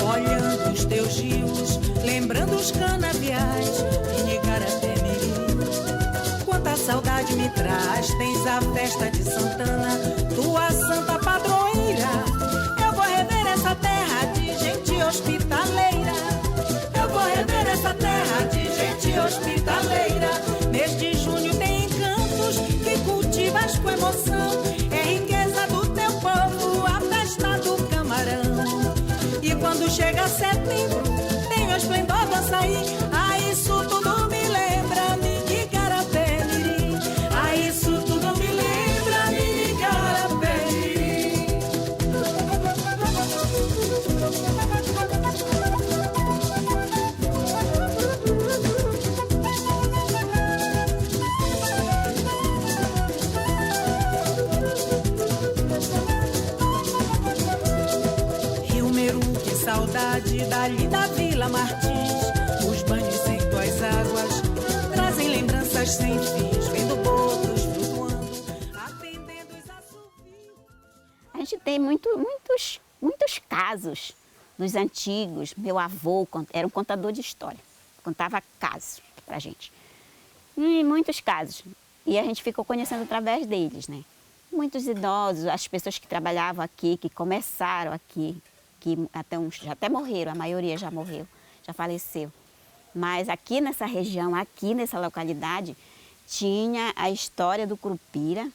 Olhando os teus rios, lembrando os canaviais de Igarapé-Miri. Quanta saudade me traz, tens a festa de Santana, tua santa padroeira. Eu vou rever essa terra de gente hospitaleira. Eu vou rever essa terra de gente hospitaleira. Mês de junho tem encantos que cultivas com emoção. É riqueza do teu povo, a festa do camarão. E quando chega setembro, tem o esplendor do açaí. Ah, isso tudo me lembra de Igarapé-Miri. Ah, isso tudo me lembra de Igarapé-Miri. Rio Meru, que saudade dali da Vila Martins. Os banhos em tuas águas trazem lembranças sem fins. Vendo botos flutuando, atendendo os assovios. A gente tem muitos casos dos antigos. Meu avô era um contador de história, contava casos pra gente. E muitos casos. E a gente ficou conhecendo através deles, né? Muitos idosos, as pessoas que trabalhavam aqui, que começaram aqui, que até uns já até morreram, a maioria já morreu, já faleceu. Mas aqui nessa região, aqui nessa localidade, tinha a história do Curupira,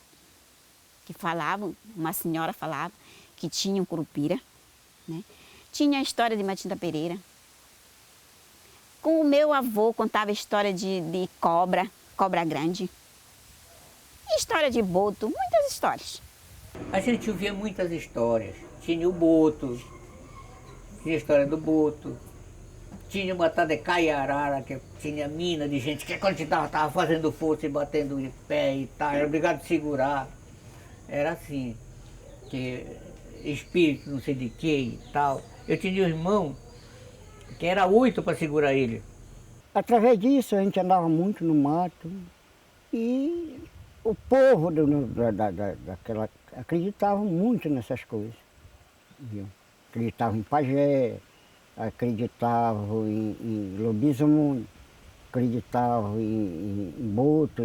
que falavam, uma senhora falava que tinha um Curupira, né? Tinha a história de Matinta Pereira. Com o meu avô contava a história de cobra grande. História de boto, muitas histórias. A gente ouvia muitas histórias. Tinha o boto, tinha a história do boto. Tinha uma tal de caiarara, que tinha mina de gente que quando estava fazendo força e batendo de pé e tal, era obrigado a segurar. Era assim, que espírito não sei de que e tal. Eu tinha um irmão que era 8 para segurar ele. Através disso a gente andava muito no mato e o povo daquela acreditava muito nessas coisas. Viu? Acreditavam em pajé, acreditavam em lobisomem, acreditavam em boto,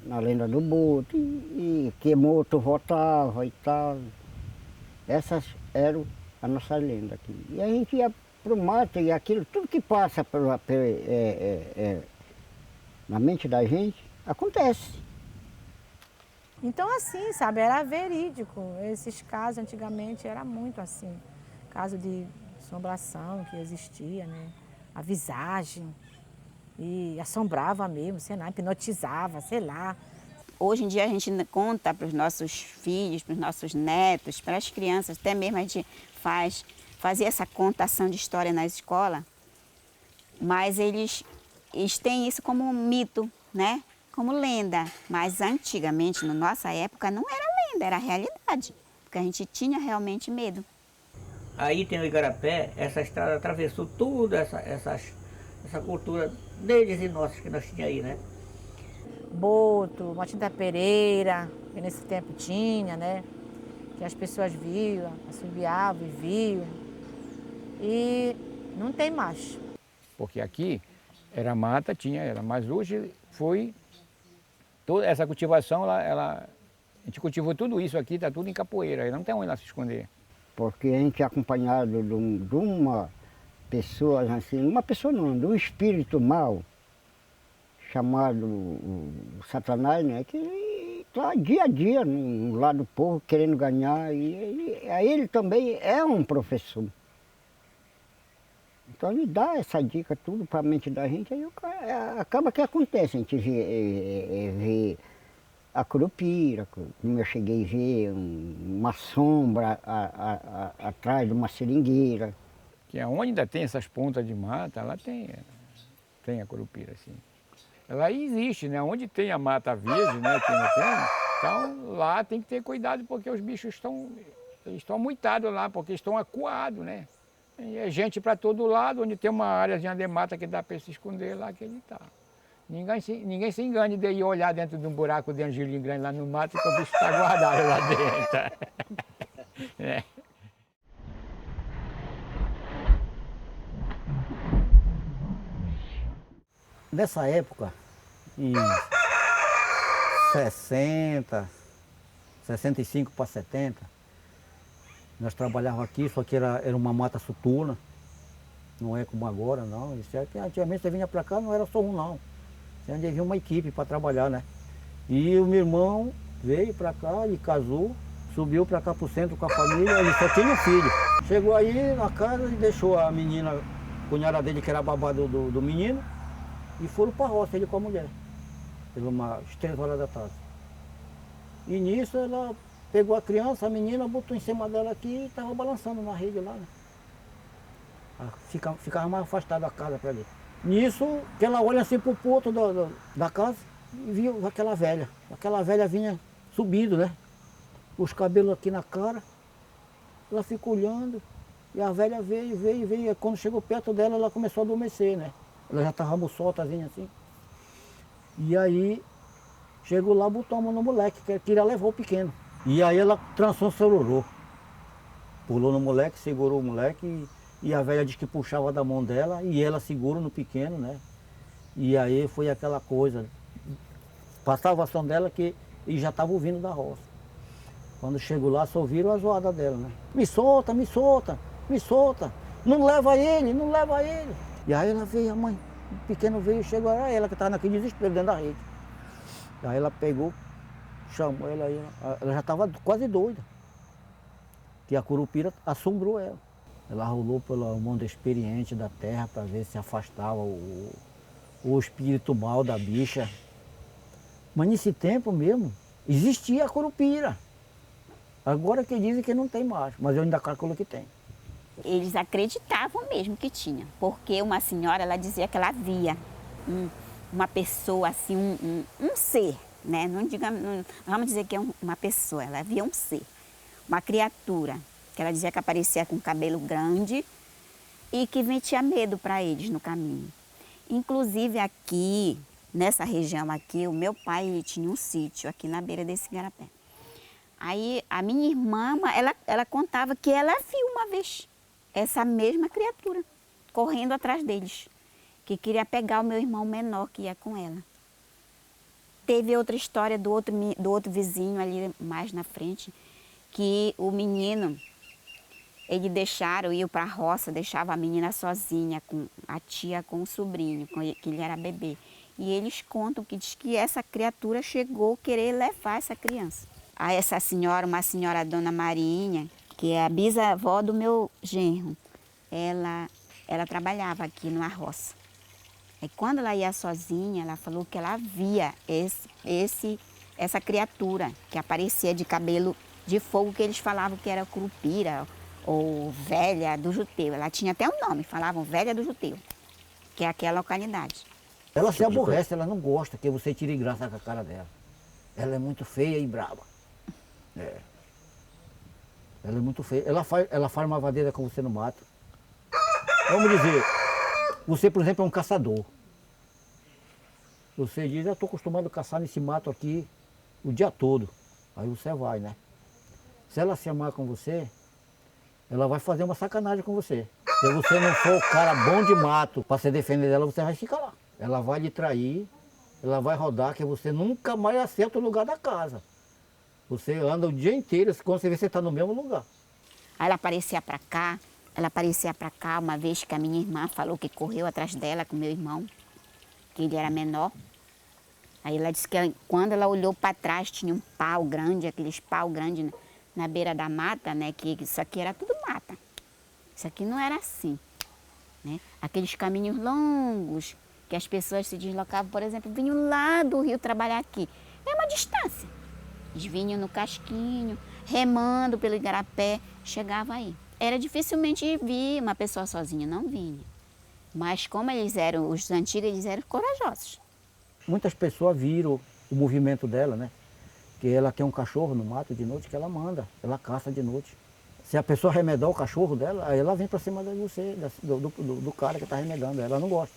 na lenda do boto, e que morto voltava e tal. Essas eram a nossa lenda aqui. E a gente ia para o mato e aquilo, tudo que passa na mente da gente, acontece. Então assim, sabe, era verídico. Esses casos antigamente era muito assim. Caso de assombração que existia, né? A visagem. E assombrava mesmo, sei lá, hipnotizava, sei lá. Hoje em dia a gente conta para os nossos filhos, para os nossos netos, para as crianças, até mesmo a gente fazia essa contação de história na escola, mas eles têm isso como um mito, né? Como lenda. Mas antigamente, na nossa época, não era lenda, era realidade, porque a gente tinha realmente medo. Aí tem o Igarapé, essa estrada atravessou toda essa cultura deles e nossos que nós tínhamos aí, né? Boto, Matinta Pereira, que nesse tempo tinha, né? Que as pessoas viam, assobiavam e viam. E não tem mais. Porque aqui era mata, mas hoje foi toda essa cultivação, a gente cultivou tudo isso aqui, está tudo em capoeira, aí não tem onde lá se esconder. Porque a gente é acompanhado de uma pessoa, assim, de um espírito mau, chamado o Satanás, né? Que está dia a dia no lado do povo, querendo ganhar, e ele também é um professor. Então ele dá essa dica tudo para a mente da gente, aí acaba que acontece, a gente vê a curupira, como eu cheguei a ver, uma sombra atrás de uma seringueira. Que onde ainda tem essas pontas de mata, lá tem a curupira, assim. Ela existe, né? Onde tem a mata verde, né? Que não tem, Então lá tem que ter cuidado porque os bichos estão amuitados lá, porque estão acuados, né? E é gente para todo lado, onde tem uma áreazinha de mata que dá para se esconder lá que ele está. Ninguém se engane de ir olhar dentro de um buraco de angelim grande lá no mato que o bicho está guardado lá dentro. É. Nessa época, em 60, 65 para 70, nós trabalhávamos aqui, só que era uma mata soturna, não é como agora, não. Isso é que antigamente você vinha para cá, não era só um, não. Você havia uma equipe para trabalhar, né? E o meu irmão veio para cá e casou, subiu para cá para o centro com a família, ele só tinha um filho. Chegou aí na casa e deixou a menina, a cunhada dele, que era babá do menino, e foram para a roça, ele com a mulher, pelas umas 3 horas da tarde. E nisso ela pegou a criança, a menina, botou em cima dela aqui e estava balançando na rede lá, né? Ficava mais afastada da casa para ali. Nisso, que ela olha assim para o porto da casa e viu aquela velha. Aquela velha vinha subindo, né? Os cabelos aqui na cara. Ela ficou olhando e a velha veio. E quando chegou perto dela, ela começou a adormecer, né? Ela já estava moçotazinha assim. E aí, chegou lá, botou a mão no moleque, que queria levar o pequeno. E aí ela transformou, pulou no moleque, segurou o moleque e a velha disse que puxava da mão dela e ela segura no pequeno, né? E aí foi aquela coisa, passava a ação dela que e já estava ouvindo da roça. Quando chegou lá, só ouviram a zoada dela, né? Me solta, me solta, me solta, não leva ele, não leva ele. E aí ela veio, a mãe, o pequeno veio, chegou, era ela que estava naquele desespero dentro da rede. E aí ela pegou, chamou ela aí, ela já estava quase doida. Que a curupira assombrou ela. Ela rolou pelo mundo experiente da terra para ver se afastava o espírito mal da bicha. Mas nesse tempo mesmo, existia a curupira. Agora que dizem que não tem mais, mas eu ainda calculo que tem. Eles acreditavam mesmo que tinha, porque uma senhora, ela dizia que ela via uma pessoa assim, um ser, né? Não vamos dizer que é uma pessoa, ela via um ser, uma criatura, que ela dizia que aparecia com cabelo grande e que metia medo para eles no caminho. Inclusive aqui, nessa região aqui, o meu pai ele tinha um sítio aqui na beira desse igarapé. Aí a minha irmã, ela contava que ela viu uma vez essa mesma criatura correndo atrás deles, que queria pegar o meu irmão menor que ia com ela. Teve outra história do outro vizinho ali mais na frente, que o menino, eles deixaram, iam para a roça, deixava a menina sozinha, com a tia com o sobrinho, que ele era bebê. E eles contam que diz que essa criatura chegou a querer levar essa criança. Aí essa senhora, uma senhora Dona Marinha, que é a bisavó do meu genro, ela trabalhava aqui numa roça. E quando ela ia sozinha, ela falou que ela via essa criatura que aparecia de cabelo de fogo, que eles falavam que era curupira ou velha do Juteu. Ela tinha até um nome, falavam velha do Juteu, que é aquela localidade. Ela se aborrece, ela não gosta que você tire graça com a cara dela. Ela é muito feia e brava. É. Ela é muito feia. Ela faz uma vadeira com você no mato. Vamos dizer, você, por exemplo, é um caçador. Você diz, eu estou acostumado a caçar nesse mato aqui o dia todo. Aí você vai, né? Se ela se amar com você, ela vai fazer uma sacanagem com você. Se você não for o cara bom de mato para se defender dela, você vai ficar lá. Ela vai lhe trair, ela vai rodar, que você nunca mais acerta o lugar da casa. Você anda o dia inteiro, quando você vê, você está no mesmo lugar. Aí ela aparecia para cá, uma vez que a minha irmã falou que correu atrás dela com meu irmão, que ele era menor. Aí ela disse que quando ela olhou para trás, tinha um pau grande, aqueles pau grandes na beira da mata, né? Que isso aqui era tudo mata. Isso aqui não era assim, né? Aqueles caminhos longos que as pessoas se deslocavam, por exemplo, vinham lá do rio trabalhar aqui. É uma distância. Eles vinham no casquinho, remando pelo igarapé, chegava aí. Era dificilmente vir uma pessoa sozinha, não vinha. Mas como eles eram, os antigos, eles eram corajosos. Muitas pessoas viram o movimento dela, né? que ela quer um cachorro no mato de noite, que ela manda, ela caça de noite. Se a pessoa remedar o cachorro dela, aí ela vem para cima de você, do cara que está remedando, ela não gosta.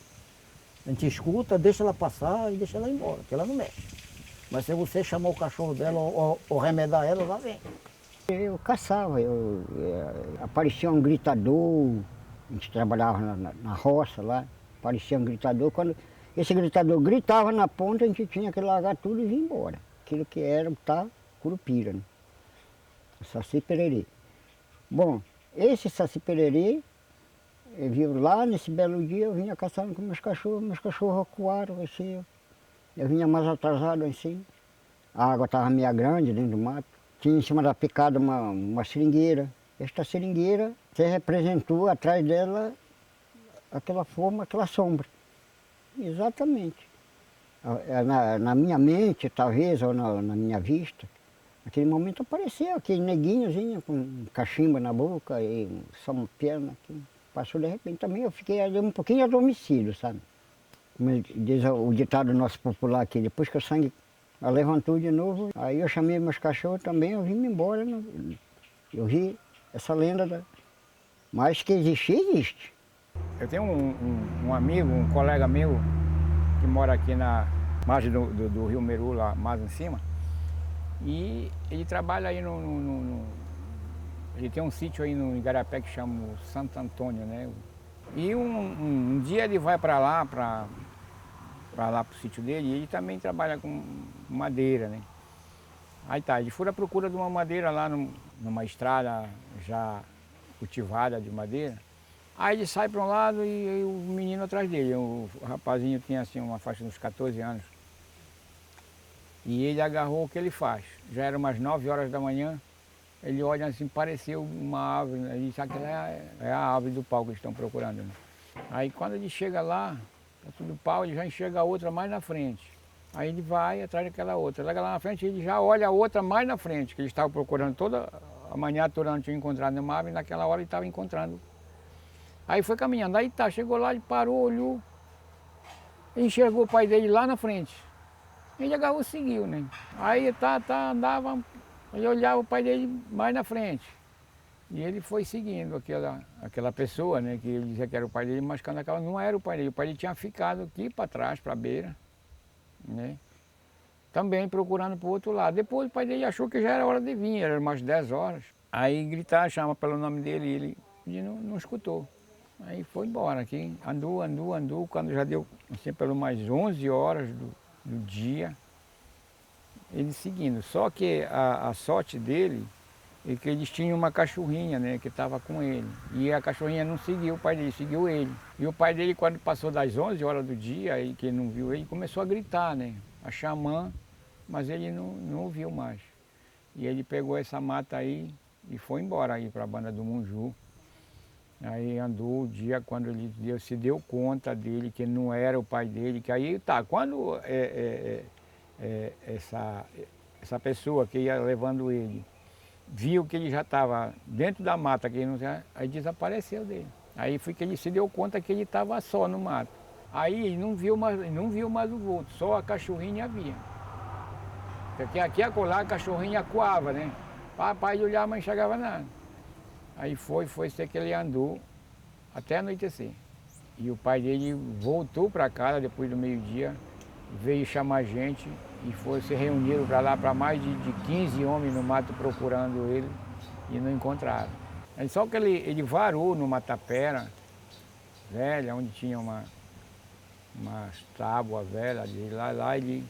A gente escuta, deixa ela passar e deixa ela ir embora, porque ela não mexe. Mas se você chamar o cachorro dela ou remedar ela, ela vem. Eu caçava, aparecia um gritador, a gente trabalhava na roça lá, aparecia um gritador, quando esse gritador gritava na ponta, a gente tinha que largar tudo e vir embora. Aquilo que era tá curupira, né? Saci-pererê. Bom, esse saci-pererê, viu lá nesse belo dia, eu vinha caçando com meus cachorros acuaram assim, eu vinha mais atrasado assim, a água estava meio grande dentro do mato, tinha em cima da picada uma seringueira, esta seringueira, você representou atrás dela aquela forma, aquela sombra, exatamente. Na minha mente, talvez, ou na minha vista, naquele momento apareceu aquele neguinhozinho com cachimbo na boca e só uma perna aqui. Passou de repente também, eu fiquei ali um pouquinho adormecido, sabe? Como diz o ditado nosso popular aqui, depois que o sangue levantou de novo, aí eu chamei meus cachorros também, eu vim embora. Eu vi essa lenda, mas que existe, existe. Eu tenho um amigo, um colega meu, que mora aqui na margem do rio Meru, lá mais em cima, e ele trabalha aí ele tem um sítio aí no Igarapé que chama Santo Antônio, né? E um dia ele vai para lá pro sítio dele, e ele também trabalha com madeira, né? Aí tá, ele foi à procura de uma madeira lá numa estrada já cultivada de madeira. Aí ele sai para um lado e o menino atrás dele, o rapazinho tinha assim uma faixa de uns 14 anos. E ele agarrou, o que ele faz? Já era umas 9 horas da manhã, ele olha assim, pareceu uma árvore, ele disse, aquela é a árvore do pau que eles estão procurando, né? Aí quando ele chega lá, perto do pau, ele já enxerga a outra mais na frente. Aí ele vai atrás daquela outra. Chega lá na frente, ele já olha a outra mais na frente, que ele estava procurando toda a manhã toda, não tinha encontrado numa árvore, e naquela hora ele estava encontrando. Aí foi caminhando, aí tá, chegou lá, ele parou, olhou, enxergou o pai dele lá na frente. Ele agarrou e seguiu, né? Aí andava, ele olhava o pai dele mais na frente. E ele foi seguindo aquela pessoa, né? Que ele dizia que era o pai dele, mas quando acaba não era o pai dele tinha ficado aqui para trás, para a beira, né? Também procurando para o outro lado. Depois o pai dele achou que já era hora de vir, era umas 10 horas. Aí gritar, chama pelo nome dele e ele não escutou. Aí foi embora aqui, andou, quando já deu, assim, pelo mais 11 horas do dia, ele seguindo. Só que a sorte dele é que eles tinham uma cachorrinha, né, que estava com ele. E a cachorrinha não seguiu o pai dele, seguiu ele. E o pai dele, quando passou das 11 horas do dia, aí, que ele não viu ele, começou a gritar, né, a xamã, mas ele não ouviu mais. E ele pegou essa mata aí e foi embora aí para a banda do Munju. Aí andou o dia quando ele se deu conta dele, que não era o pai dele, que aí tá, quando essa pessoa que ia levando ele, viu que ele já estava dentro da mata, que ele não, aí desapareceu dele. Aí foi que ele se deu conta que ele estava só no mato. Aí ele não viu mais o vulto, só a cachorrinha via. Porque aqui e acolá a cachorrinha coava, né? Papai olhava, mas não enxergava nada. Aí foi ser que ele andou até anoitecer. E o pai dele voltou para casa depois do meio-dia, veio chamar a gente e se reuniram para lá, para mais de 15 homens no mato procurando ele e não encontraram. Aí só que ele varou numa tapera velha, onde tinha uma tábua velha, lá ele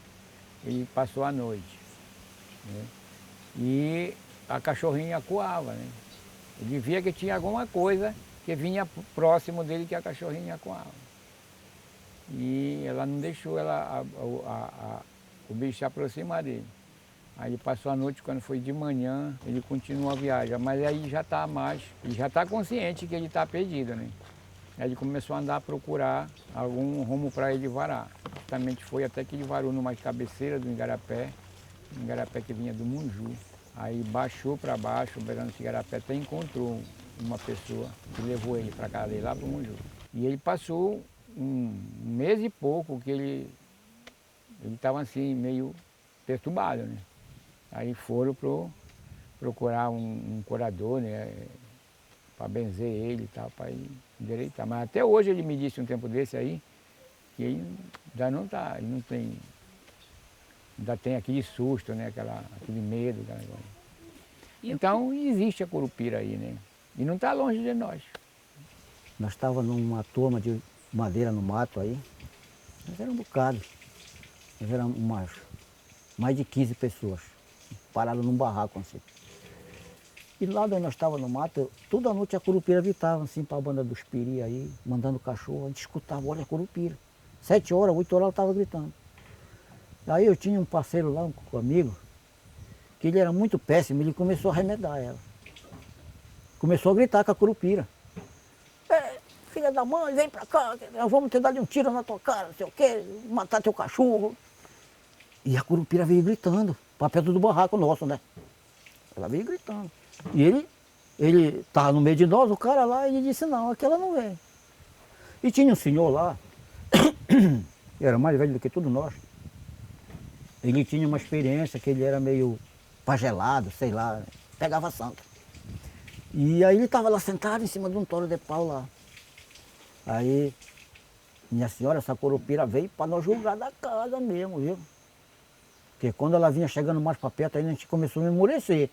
passou a noite, né? E a cachorrinha coava, né? Ele via que tinha alguma coisa que vinha próximo dele que a cachorrinha coava. E ela não deixou o bicho se aproximar dele. Aí ele passou a noite, quando foi de manhã, ele continuou a viagem. Mas aí ele já está consciente que ele está perdido, né? Aí ele começou a andar a procurar algum rumo para ele varar. Justamente foi até que ele varou numa cabeceira do Igarapé que vinha do Munju. Aí baixou para baixo, beirando esse Igarapé, até encontrou uma pessoa que levou ele para casa dele, lá para o Munju. E ele passou um mês e pouco que ele estava assim, meio perturbado, né? Aí foram procurar um curador, né? Para benzer ele e tal, para ele endireitar. Mas até hoje ele me disse um tempo desse aí, que ele ainda não está, ele não tem, ainda tem aquele susto, né? Aquele medo. Aquela coisa. Então existe a curupira aí, né? E não está longe de nós. Nós estávamos numa turma de madeira no mato aí, nós éramos um bocado, nós éramos mais de 15 pessoas, paradas num barraco assim. E lá onde nós estávamos no mato, toda a noite a curupira gritava assim para a banda dos piri aí, mandando cachorro, a gente escutava, olha a curupira. 7 horas, 8 horas ela estava gritando. Aí eu tinha um parceiro lá, um amigo, que ele era muito péssimo, ele começou a arremedar ela. Começou a gritar com a curupira. Filha da mãe, vem pra cá, nós vamos te dar um tiro na tua cara, não sei o quê, matar teu cachorro. E a curupira veio gritando, para perto do barraco nosso, né? Ela veio gritando. E ele estava no meio de nós, o cara lá, e ele disse, não, aquela não vem. E tinha um senhor lá, era mais velho do que todos nós. Ele tinha uma experiência que ele era meio pagelado, sei lá, pegava santo. E aí ele estava lá sentado em cima de um touro de pau lá. Aí, minha senhora, essa curupira veio para nós julgar da casa mesmo, viu? Porque quando ela vinha chegando mais para perto, aí a gente começou a emurecer.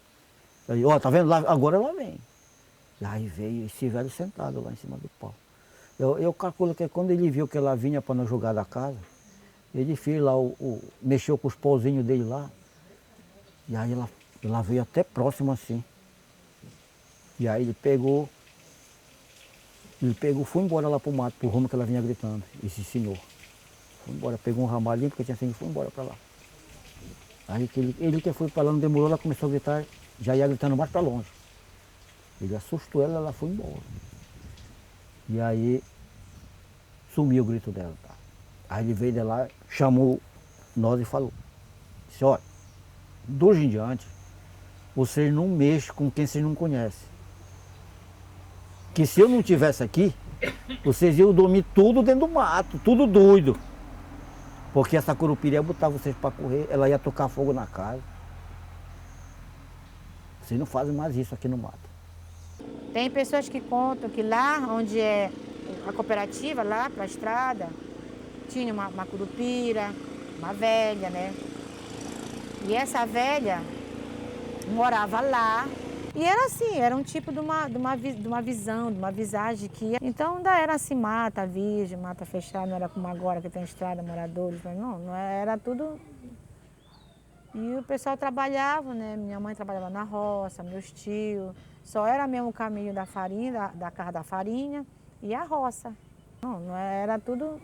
Aí, ó, tá vendo lá? Agora ela vem. E aí veio esse velho sentado lá em cima do pau. Eu calculo que quando ele viu que ela vinha para nós julgar da casa, ele fez lá, mexeu com os pauzinhos dele lá. E aí ela veio até próximo assim. E aí ele pegou, foi embora lá pro mato, pro rumo que ela vinha gritando, esse senhor. Foi embora, pegou um ramalhinho, porque tinha sangue, foi embora para lá. Aí ele que foi para lá, não demorou, ela começou a gritar, já ia gritando mais para longe. Ele assustou ela foi embora. E aí sumiu o grito dela. Tá? Aí ele veio de lá, chamou nós e falou, disse, olha, de hoje em diante, vocês não mexem com quem vocês não conhecem. Que se eu não estivesse aqui, vocês iam dormir tudo dentro do mato, tudo doido. Porque essa curupira ia botar vocês para correr, ela ia tocar fogo na casa. Vocês não fazem mais isso aqui no mato. Tem pessoas que contam que lá onde é a cooperativa, lá para a estrada, tinha uma curupira, uma velha, né? E essa velha morava lá. E era assim, era um tipo de uma visão, de uma visagem que ia. Então ainda era assim, mata virgem, mata fechada, não era como agora que tem estrada, moradores, mas não era tudo. E o pessoal trabalhava, né? Minha mãe trabalhava na roça, meus tios. Só era mesmo o caminho da farinha, da casa da farinha e a roça. Não era tudo.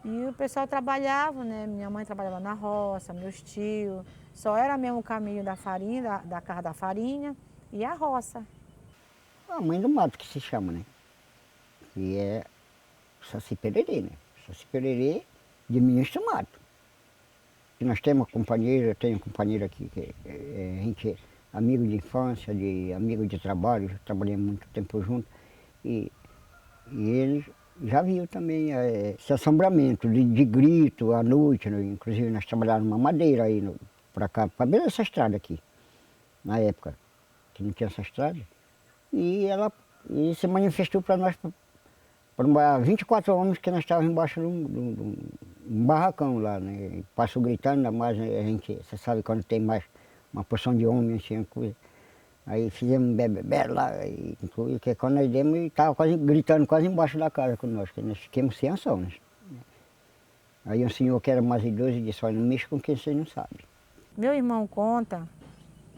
E o pessoal trabalhava, né? Minha mãe trabalhava na roça, meus tios. Só era mesmo o caminho da farinha, da casa da farinha e a roça. A mãe do mato que se chama, né? Que é Saci Pererê, né? Saci Pererê de Ministro Mato. E nós temos uma companheira, eu tenho uma companheira aqui, que a gente é amigo de infância, amigo de trabalho, já trabalhamos muito tempo juntos. E ele já viu também esse assombramento de grito à noite, né? Inclusive nós trabalhávamos numa madeira aí para cá, para beira dessa estrada aqui, na época, que não tinha essa estrada. E se manifestou para nós, por 24 anos que nós estávamos embaixo de um barracão lá, né? Passou gritando, ainda mais, né? A gente, você sabe, quando tem mais uma porção de homens, assim, coisa. Aí fizemos um bebê lá, e que quando nós demos, ele estava quase gritando quase embaixo da casa com nós, que nós ficamos sem ação, né? Aí um senhor que era mais idoso disse, olha, não mexa com quem vocês não sabem. Meu irmão conta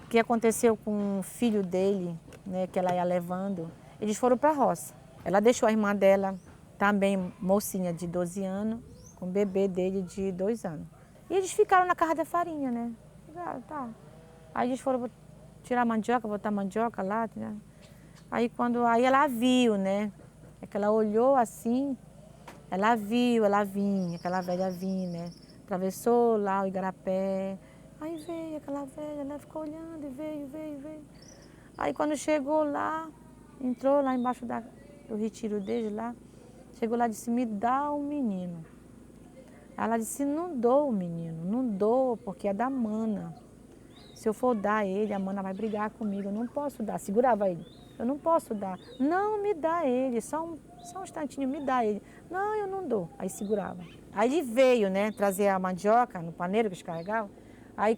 o que aconteceu com o filho dele, né, que ela ia levando. Eles foram para a roça. Ela deixou a irmã dela, também mocinha de 12 anos, com o bebê dele de 2 anos. E eles ficaram na casa da farinha, né? Tá. Aí eles foram tirar mandioca, botar mandioca lá. Né? Aí ela viu, né? É que ela olhou assim, ela viu, ela vinha, aquela velha vinha, né? Atravessou lá o igarapé. Aí veio aquela velha, ela ficou olhando e veio. Aí quando chegou lá, entrou lá embaixo do retiro dele lá, chegou lá e disse, me dá o menino. Ela disse, não dou o menino, não dou, porque é da mana. se eu for dar ele, a mana vai brigar comigo, eu não posso dar. Segurava ele, eu não posso dar. Não, me dá ele, só um instantinho, me dá ele. Não, eu não dou. Aí segurava. Aí ele veio, né, trazer a mandioca no paneiro que eles carregavam. Aí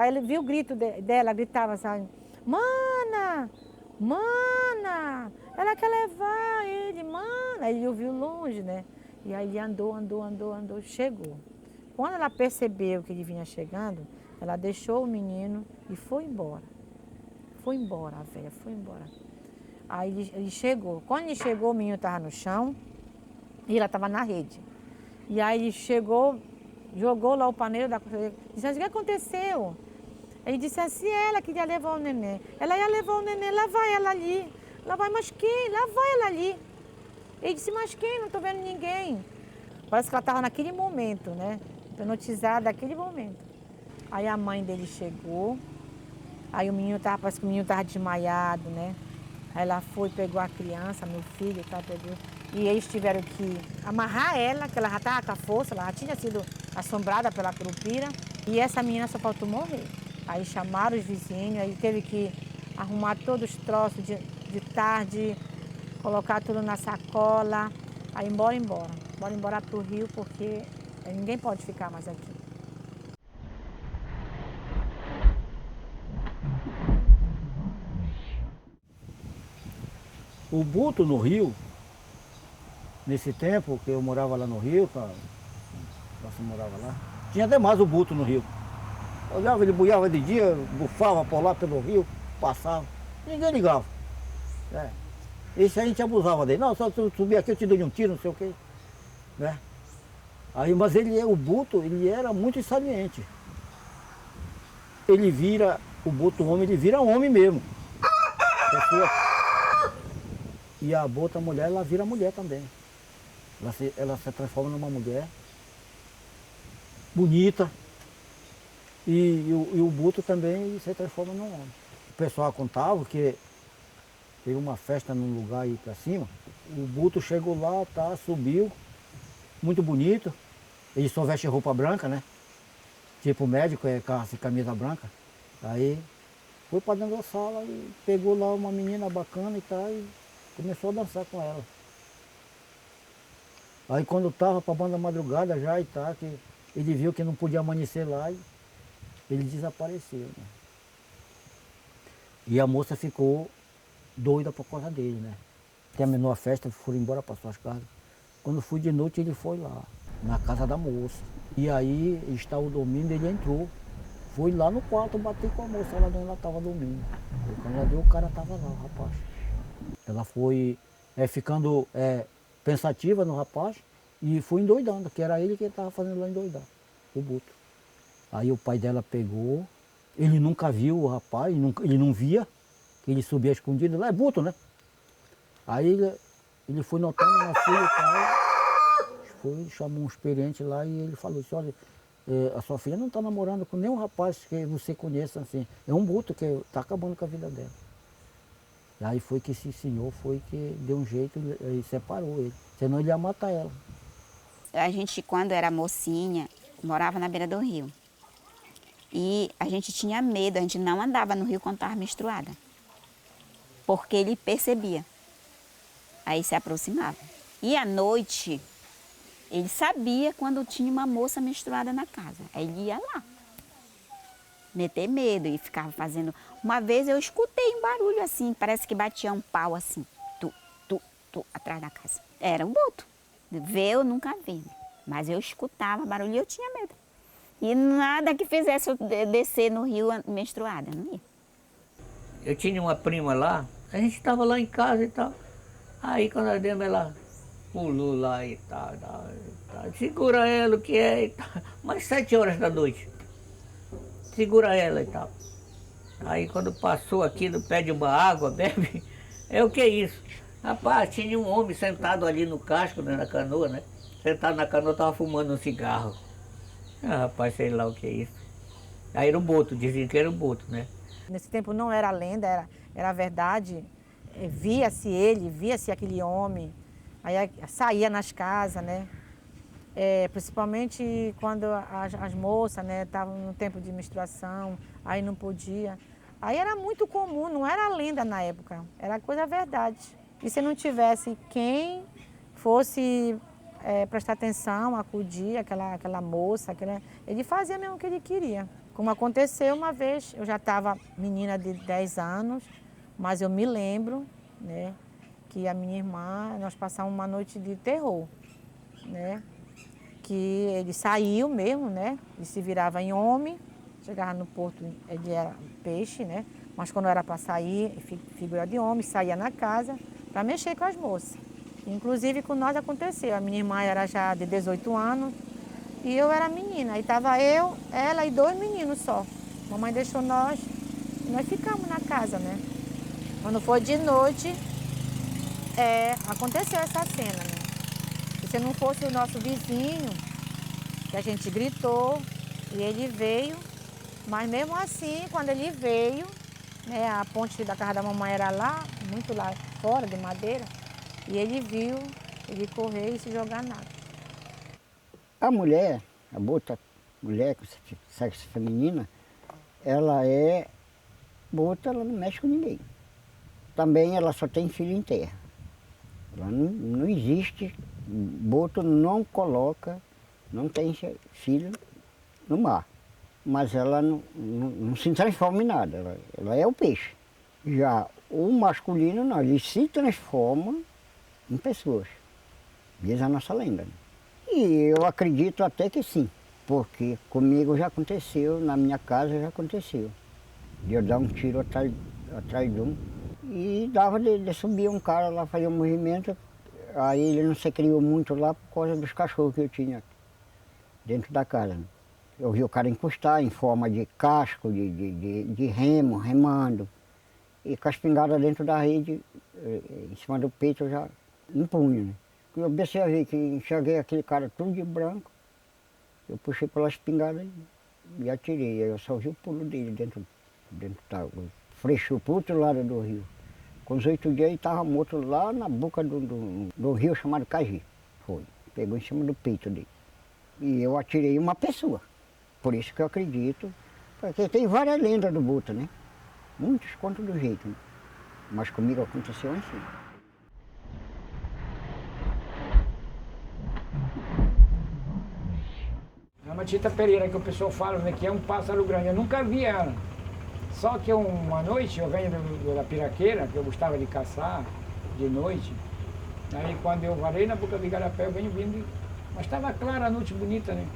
ele viu o grito dela, gritava assim, mana, mana, ela quer levar ele, mana. Aí ele ouviu longe, né? E aí ele andou, chegou. Quando ela percebeu que ele vinha chegando, ela deixou o menino e foi embora. Foi embora, a velha, foi embora. Aí ele chegou. Quando ele chegou, o menino estava no chão e ela estava na rede. E aí ele chegou, jogou lá o paneiro da coisa, disse assim, o que aconteceu? Ele disse assim, ela queria levar o neném. Ela ia levar o neném, lá vai ela ali. Lá vai, mas quem? Lá vai ela ali. Ele disse, mas quem? Não estou vendo ninguém. Parece que ela estava naquele momento, né? Hipnotizada naquele momento. Aí a mãe dele chegou, aí o menino estava, parece que o menino estava desmaiado, né? Aí ela foi, pegou a criança, meu filho, tá, pegou. E eles tiveram que amarrar ela, que ela já estava com a força, ela já tinha sido assombrada pela curupira. E essa menina só faltou morrer. Aí chamaram os vizinhos, aí teve que arrumar todos os troços de tarde, colocar tudo na sacola, aí embora para o rio, porque ninguém pode ficar mais aqui. O boto no rio, nesse tempo que eu morava lá no rio, você morava lá, tinha até mais o boto no rio. Olhava, ele buiava de dia, bufava por lá pelo rio, passava, ninguém ligava. Esse a gente abusava dele. Não, só tu subir aqui eu te dou um tiro, não sei o quê. Né? Aí, mas o boto, ele era muito saliente. Ele vira, o boto homem, ele vira homem mesmo. E a bota mulher, ela vira mulher também. Ela se transforma numa mulher bonita. E o boto também se transforma num homem. O pessoal contava que teve uma festa num lugar aí pra cima, o boto chegou lá, tá, subiu, muito bonito, ele só veste roupa branca, né? Tipo médico, calça e camisa branca. Aí foi pra dentro da sala e pegou lá uma menina bacana e tal, e começou a dançar com ela. Aí quando tava pra banda madrugada já e tal, que ele viu que não podia amanhecer lá e ele desapareceu, né? E a moça ficou doida por causa dele, né? Terminou a festa, foram embora para suas casas. Quando fui de noite, ele foi lá, na casa da moça. E aí, eles estavam dormindo, ele entrou. Foi lá no quarto, bateu com a moça, lá onde ela estava dormindo. E quando ela deu, o cara estava lá, o rapaz. Ela foi ficando pensativa no rapaz e foi endoidando, que era ele que estava fazendo lá endoidar, o boto. Aí o pai dela pegou, ele nunca viu o rapaz, ele não via, ele subia escondido, lá é boto, né? Aí ele foi notando uma filha e tal, foi, chamou um experiente lá e ele falou assim, olha, a sua filha não está namorando com nenhum rapaz que você conheça assim, é um boto que está acabando com a vida dela. E aí foi que esse senhor foi que deu um jeito e separou ele, senão ele ia matar ela. A gente, quando era mocinha, morava na beira do rio. E a gente tinha medo, a gente não andava no rio quando estava menstruada. Porque ele percebia. Aí se aproximava. E à noite, ele sabia quando tinha uma moça menstruada na casa. Aí ele ia lá. Meter medo e ficava fazendo... Uma vez eu escutei um barulho assim, parece que batia um pau assim. Atrás da casa. Era um boto. Ver eu nunca vi. Mas eu escutava barulho e eu tinha medo. E nada que fizesse eu descer no rio menstruada, não ia. Eu tinha uma prima lá, a gente estava lá em casa e tal. Aí quando nós demos, ela pulou lá e tal. Segura ela, o que é e tal. Mais 7 horas da noite. Segura ela e tal. Aí quando passou aqui, pede uma água, bebe. O que é isso? Rapaz, tinha um homem sentado ali no casco, né, na canoa, né? Sentado na canoa, estava fumando um cigarro. Rapaz, sei lá o que é isso. Aí era o boto, diziam que era o boto, né? Nesse tempo não era lenda, era verdade. Via-se ele, via-se aquele homem. Aí saía nas casas, né? principalmente quando as moças, né, estavam no tempo de menstruação, aí não podia. Aí era muito comum, não era lenda na época, era coisa verdade. E se não tivesse quem fosse prestar atenção, acudir aquela moça, ele fazia mesmo o que ele queria. Como aconteceu uma vez, eu já estava menina de 10 anos, mas eu me lembro, né, que a minha irmã, nós passamos uma noite de terror, né, que ele saiu mesmo, né, ele se virava em homem, chegava no porto, ele era peixe, né, mas quando era para sair, figura de homem, saía na casa para mexer com as moças. Inclusive com nós aconteceu, a minha irmã era já de 18 anos e eu era menina, aí estava eu, ela e 2 meninos só. Mamãe deixou nós e nós ficamos na casa, né. Quando foi de noite, aconteceu essa cena, né. Se não fosse o nosso vizinho, que a gente gritou e ele veio, mas mesmo assim, quando ele veio, né, a ponte da casa da mamãe era lá, muito lá fora, de madeira, e ele viu, ele correu e se jogar na água. A mulher, a bota mulher, sexo feminina, ela é bota, ela não mexe com ninguém. Também ela só tem filho em terra. Ela não existe, boto não coloca, não tem filho no mar. Mas ela não se transforma em nada, ela é o peixe. Já o masculino não, ele se transforma em pessoas. Diz a nossa lenda. Né? E eu acredito até que sim, porque comigo já aconteceu, na minha casa já aconteceu. De eu dar um tiro atrás de um. E dava de subir um cara lá, fazer um movimento, aí ele não se criou muito lá por causa dos cachorros que eu tinha dentro da casa. Né? Eu vi o cara encostar em forma de casco, de remo, remando. E com a espingarda dentro da rede, em cima do peito, eu já em punho. Né? Eu observei que enxerguei aquele cara tudo de branco. Eu puxei pela espingarda e atirei. Aí eu só vi o pulo dele dentro da água. Frechou para o outro lado do rio. Com os 8 dias ele estava morto lá na boca do rio chamado Cagi. Foi. Pegou em cima do peito dele. E eu atirei uma pessoa. Por isso que eu acredito. Porque tem várias lendas do boto, né? Muitos contam do jeito. Né? Mas comigo aconteceu assim. A matita pereira que o pessoal fala, né, que é um pássaro grande, eu nunca vi ela. Só que uma noite eu venho da piraqueira, que eu gostava de caçar de noite. Aí quando eu varei na boca do igarapé, eu venho vindo, mas estava clara a noite, bonita, né?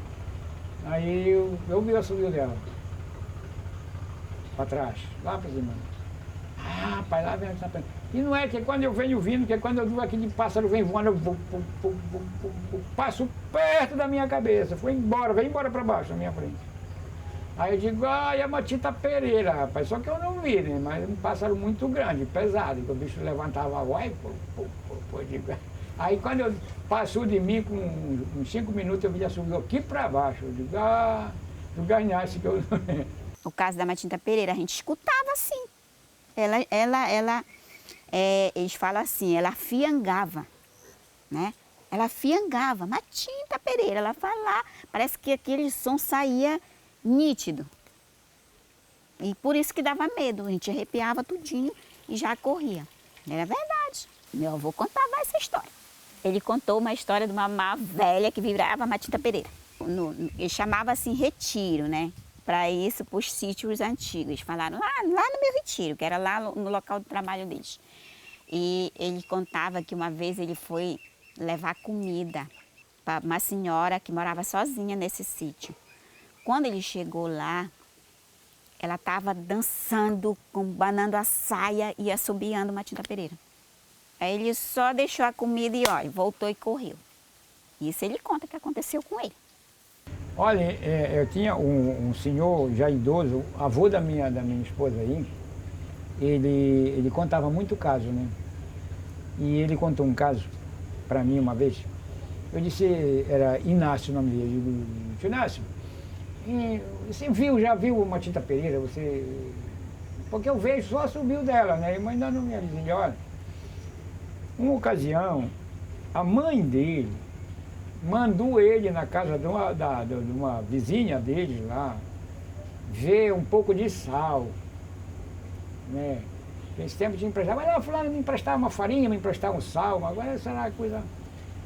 Aí eu vi o assobio dela, para trás, lá para cima. Ah, rapaz, lá vem a matita. E não é que quando eu venho vindo, que quando eu vi aquele pássaro vem voando, eu passo perto da minha cabeça, foi embora, veio embora para baixo, na minha frente. Aí eu digo, é a matita pereira, rapaz, só que eu não vi, né? Mas um pássaro muito grande, pesado, que o bicho levantava a voz, digo. Aí quando eu passou de mim, com uns 5 minutos, eu vi a subir aqui para baixo, eu digo, tu ganhaste que eu não... O caso da matita pereira, a gente escutava assim. Eles falam assim, ela fiangava, né? Ela fiangava, matita pereira, ela fala, parece que aquele som saía nítido. E por isso que dava medo, a gente arrepiava tudinho e já corria. Era verdade. Meu avô contava essa história. Ele contou uma história de uma má velha que virava matita pereira. Ele chamava assim retiro, né? Para isso, para os sítios antigos. Eles falaram lá no meu retiro, que era lá no local do trabalho deles. E ele contava que uma vez ele foi levar comida para uma senhora que morava sozinha nesse sítio. Quando ele chegou lá, ela estava dançando, banando a saia e assobiando matita pereira. Aí ele só deixou a comida e olha, voltou e correu. Isso ele conta que aconteceu com ele. Olha, eu tinha um senhor já idoso, avô da minha esposa aí, ele contava muito caso, né? E ele contou um caso para mim uma vez. Eu disse, era Inácio o nome dele. Eu digo, tio Inácio, você já viu uma matita pereira? Porque eu vejo só subiu dela, né? Mas ainda não me avisei. Olha, uma ocasião, a mãe dele mandou ele na casa de uma vizinha dele lá, ver um pouco de sal, né? Esse tempo de emprestar, mas não, fulano me emprestar uma farinha, me emprestar um sal, agora será coisa...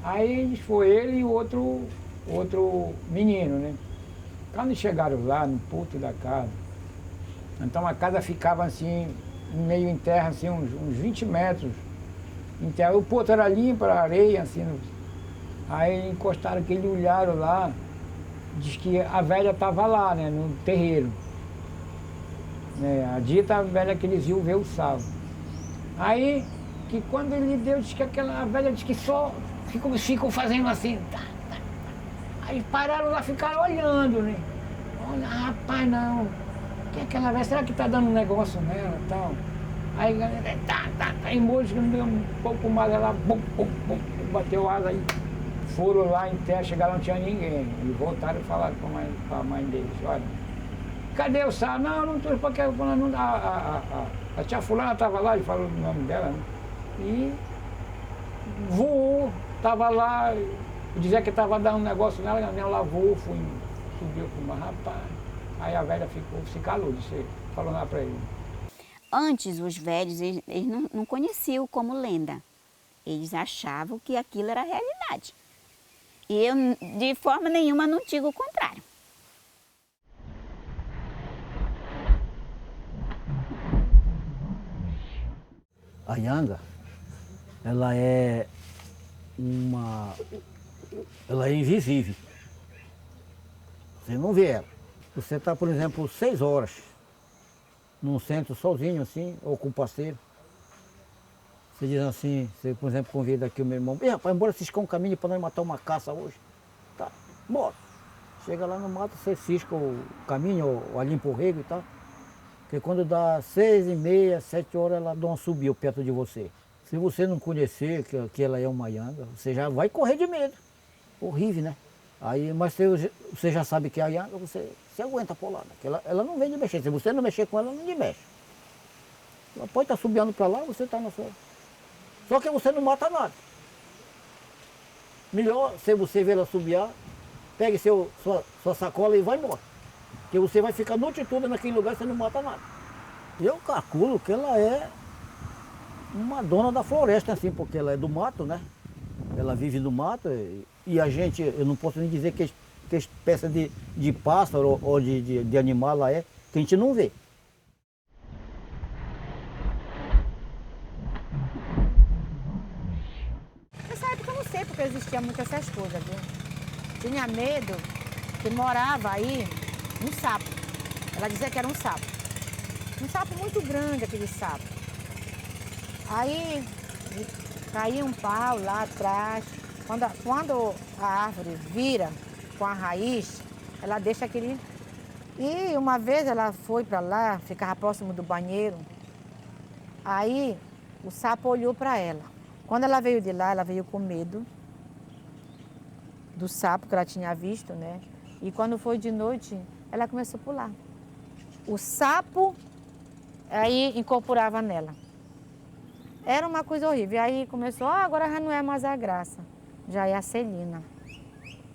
Aí foi ele e o outro menino, né? Quando chegaram lá no porto da casa, então a casa ficava assim, meio em terra, assim, uns 20 metros em terra. O porto era limpo, era areia, assim. Aí encostaram aquele, olharam lá, diz que a velha estava lá, né, no terreiro. Né, a dita velha que eles iam ver o sal. Aí, que quando ele deu, diz que a velha disse que só ficam fazendo assim. Tá. Aí pararam lá, ficaram olhando, né? Olha, rapaz, não. Que é aquela velha, será que tá dando um negócio nela e tal? Aí, tá, em música, deu um pouco mais, ela, bateu asa aí. Foram lá em terra, chegaram, não tinha ninguém. E voltaram e falaram para a mãe deles, olha, cadê o sal? Não estou, porque a tia fulana estava lá, ele falou o nome dela, né? E voou, estava lá, dizia que estava dando um negócio nela, ela voou, subiu com uma rapaz. Aí a velha se calou, disse, falou lá para ele. Antes, os velhos, eles não conheciam como lenda. Eles achavam que aquilo era realidade. E eu, de forma nenhuma, não digo o contrário. A Yanga, ela é invisível. Você não vê ela. Você está, por exemplo, 6 horas num centro sozinho assim, ou com um parceiro. Você diz assim, você, por exemplo, convida aqui o meu irmão, rapaz, bora ciscar um caminho para nós matar uma caça hoje. Tá, bora. Chega lá no mato, você cisca o caminho, ou limpa o rego e tal. Porque quando dá 6h30, 7 horas, ela dá um subiu perto de você. Se você não conhecer que ela é uma Yanga, você já vai correr de medo. Horrível, né? Aí, mas você já sabe que é a Yanga, você aguenta por lá. Né? Ela não vem de mexer. Se você não mexer com ela, não te mexe. Ela pode estar subiando para lá, você está na sua. Só que você não mata nada. Melhor, se você ver ela subiar, pegue sua sacola e vai embora. Porque você vai ficar a noite toda naquele lugar e você não mata nada. Eu calculo que ela é uma dona da floresta, assim, porque ela é do mato, né? Ela vive no mato e a gente, eu não posso nem dizer que espécie de pássaro ou de animal ela é, que a gente não vê. Nessa época eu não sei porque existia muito essas coisas, viu? Tinha medo que morava aí um sapo. Ela dizia que era um sapo. Um sapo muito grande, aquele sapo. Aí caía um pau lá atrás. Quando a árvore vira com a raiz, ela deixa aquele... E uma vez ela foi para lá, ficava próximo do banheiro. Aí o sapo olhou para ela. Quando ela veio de lá, ela veio com medo do sapo que ela tinha visto, né? E quando foi de noite, ela começou a pular. O sapo aí incorporava nela. Era uma coisa horrível. E aí começou, agora já não é mais a Graça, já é a Celina.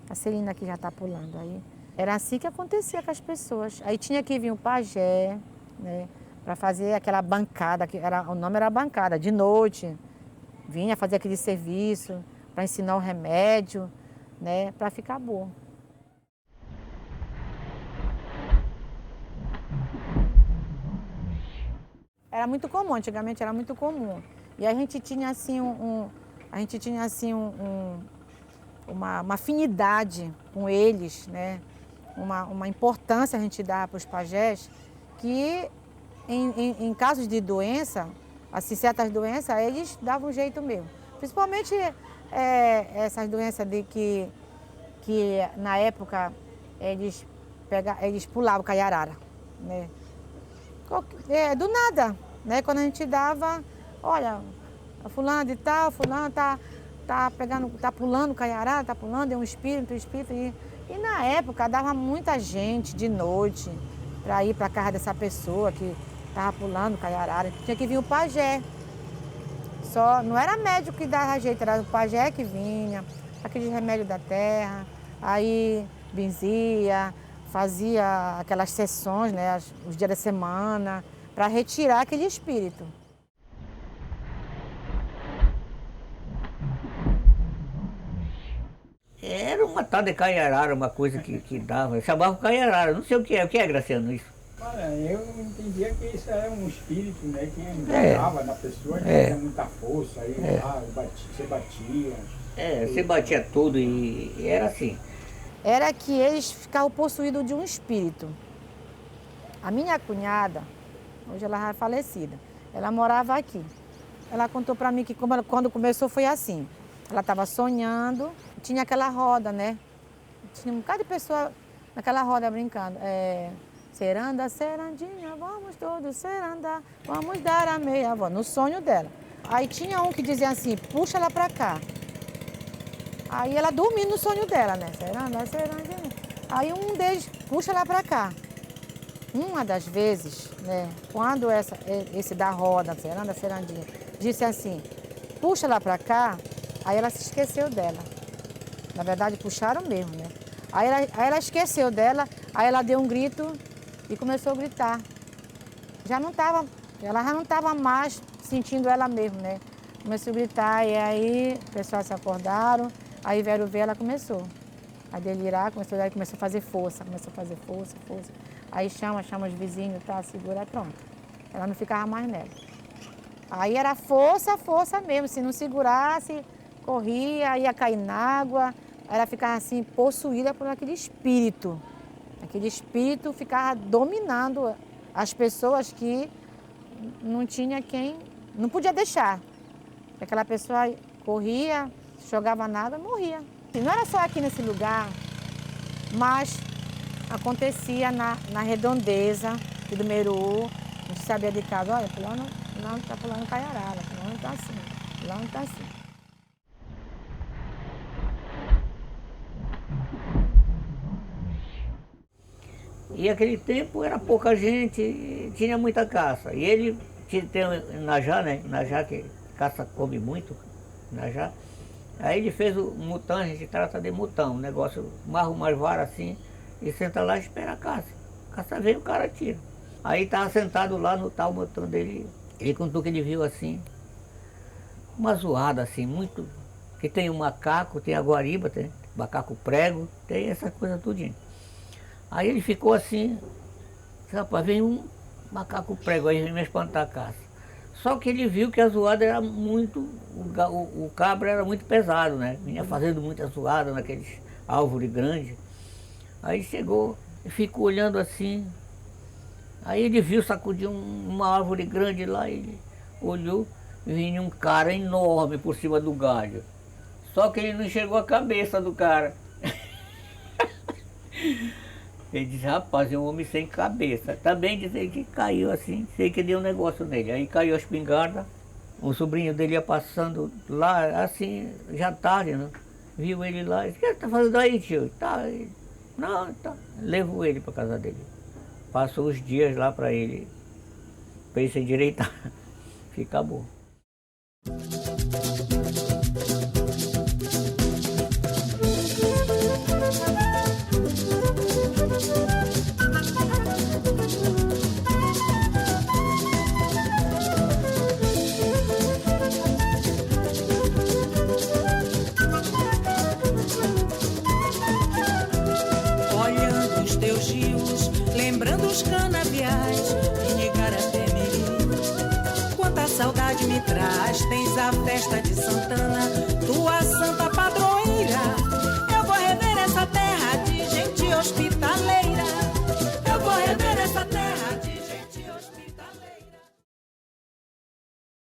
A Celina que já está pulando aí. Era assim que acontecia com as pessoas. Aí tinha que vir um pajé, né? Para fazer aquela bancada, o nome era bancada, de noite. Vinha fazer aquele serviço para ensinar o remédio, né? Para ficar boa. Era muito comum, antigamente era muito comum. E a gente tinha assim uma afinidade com eles, né? Uma importância a gente dava para os pajés, que em casos de doença, assim, certas doenças, eles davam um jeito mesmo. Principalmente essas doenças de que na época eles pulavam caiarara, né? Do nada, né? Quando a gente dava, olha, a fulana de tal, fulana tá pulando caiarara, tá pulando, é um espírito. E na época dava muita gente de noite para ir para a casa dessa pessoa que estava pulando caiarara. Tinha que vir o pajé. Só não era médico que dava jeito, era o pajé que vinha, aquele remédio da terra, aí benzia, fazia aquelas sessões, né, os dias da semana, para retirar aquele espírito. Era uma tal de caiarara, uma coisa que dava. Chamava caiarara, não sei o que é, Graciano, isso. Olha, eu entendia que isso era um espírito, né, que entrava na pessoa, que tinha muita força, aí lá, você batia. Você batia tudo e era assim. Era que eles ficavam possuídos de um espírito. A minha cunhada, hoje ela já é falecida, ela morava aqui. Ela contou para mim que quando começou foi assim. Ela estava sonhando, tinha aquela roda, né? Tinha um bocado de pessoa naquela roda brincando. Seranda, serandinha, vamos todos serandar, vamos dar a meia volta, no sonho dela. Aí tinha um que dizia assim, puxa ela pra cá. Aí ela dormindo no sonho dela, né? Seranda, serandinha. Aí um deles puxa ela pra cá. Uma das vezes, né, quando esse da roda, seranda, serandinha, disse assim, puxa ela pra cá, aí ela se esqueceu dela. Na verdade, puxaram mesmo, né? Aí ela esqueceu dela, aí ela deu um grito e começou a gritar. Ela já não estava mais sentindo ela mesmo, né? Começou a gritar e aí o pessoal se acordaram, aí vieram ver, ela começou a delirar, começou a fazer força, força. Aí chama os vizinhos, tá, segura, pronto. Ela não ficava mais nela. Aí era força mesmo, se não segurasse, corria, ia cair na água, ela ficava assim, possuída por aquele espírito. Aquele espírito ficava dominando as pessoas que não tinha quem, não podia deixar. Aquela pessoa corria, jogava na água e morria. E não era só aqui nesse lugar, mas acontecia na redondeza do Meru. A gente sabia de casa, olha, fulano está pulando caiarara, fulano está assim, fulano está assim. E aquele tempo era pouca gente, tinha muita caça. E ele tem um Inajá, né? Inajá que caça come muito, Inajá. Aí ele fez o mutão, a gente trata de mutão, um negócio, marra umas varas assim, e senta lá e espera a caça. A caça vem, o cara tira. Aí estava sentado lá no tal mutão dele, ele contou que ele viu assim, uma zoada assim, muito, que tem o macaco, tem a guariba, tem macaco prego, tem essa coisa tudinho. Aí ele ficou assim, rapaz, vem um macaco prego aí, vem me espantar a caça. Só que ele viu que a zoada era muito, o cabra era muito pesado, né? Vinha fazendo muita zoada naqueles árvores grandes. Aí chegou e ficou olhando assim. Aí ele viu, sacudiu uma árvore grande lá, ele olhou, vinha um cara enorme por cima do galho. Só que ele não enxergou a cabeça do cara. Ele disse, rapaz, é um homem sem cabeça. Também disse que caiu assim, sei que deu um negócio nele. Aí caiu a espingarda, o sobrinho dele ia passando lá, assim, já tarde, né? Viu ele lá, disse, o que você está fazendo aí, tio? Tá, não, tá. Levou ele para casa dele. Passou os dias lá para ele se endireitar, fica bom. Olhando os teus rios, lembrando os canaviais de Nigaratemeri. Quanta saudade me traz, tens a festa de Santana, tua santa padroeira. Eu vou rever essa terra de gente hospitaleira.